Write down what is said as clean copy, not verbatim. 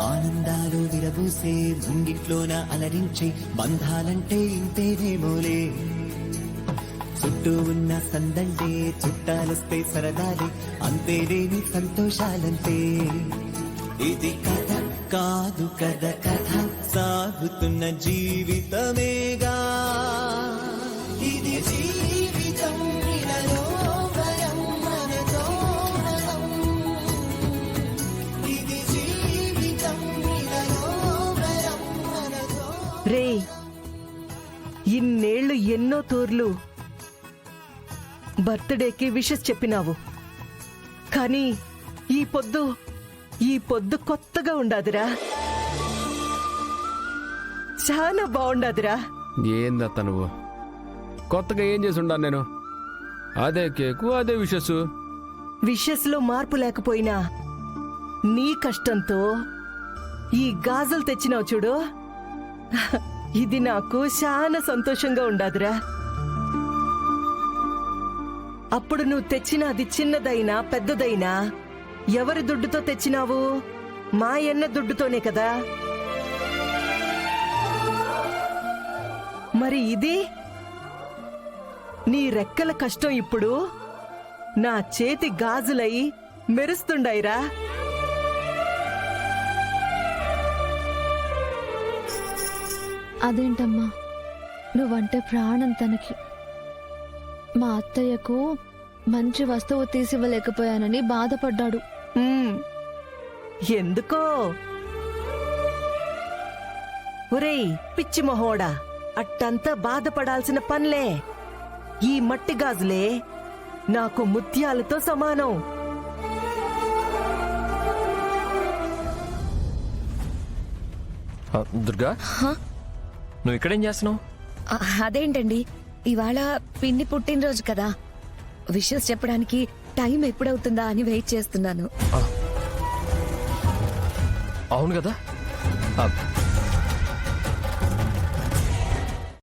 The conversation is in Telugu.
ఆనందాలు విరబూసే ముంగిట్లోన అలరించే బంధాలంటే ఇంతేనేమోలే. చుట్టూ ఉన్న సందండే చుట్టాలొస్తే సరదాలే, అంతేలేని సంతోషాలంటే. ఇది కథ కాదు కథ కథ సాగుతున్న జీవితమేగా. ఇది జీవితం ఇలాలో భయం మనతో మనం. ఇది జీవితం ఇలాలో భయం మనతో. రే, ఇన్నేళ్లు ఎన్నో తూర్లు బర్త్డేకి విషెస్ చెప్పినావు, కానీ ఈ పొద్దు కొత్తగా ఉండాదిరా, చాలా బాగుండాదిరా. ఏందత్త నువ్వు? కొత్తగా ఏం చేసి ఉండాను నేను? అదే కేకు, అదే విషెస్ లో మార్పు లేకపోయినా నీ కష్టంతో ఈ గాజులు తెచ్చినావు చూడు, ఇది నాకు చాలా సంతోషంగా ఉండాదిరా. అప్పుడు నువ్వు తెచ్చిన అది చిన్నదైనా పెద్దదైనా ఎవరి దుడ్డుతో తెచ్చినావు? మా అన్న దుడ్డుతోనే కదా. మరి ఇది నీ రెక్కల కష్టం ఇప్పుడు నా చేతి గాజులై మెరుస్తుండయిరా. అదేంటమ్మా, నువ్వంటే ప్రాణం తనకి. మా అత్తయ్యకు మంచి వస్తువు తీసివ్వలేకపోయానని బాధపడ్డాడు. ఎందుకో? ఒరేయ్ పిచ్చి మొహోడా, అట్టంతా బాధపడాల్సిన పనిలే. ఈ మట్టి గాజులే నాకు ముత్యాలతో సమానం. దుర్గా, నువ్వు ఇక్కడేం చేస్తున్నావు? అదేంటండి, ఇవాళ పిన్ని పుట్టినరోజు కదా, విషెస్ చెప్పడానికి టైం ఎప్పుడవుతుందా అని వెయిట్ చేస్తున్నాను. అవును కదా.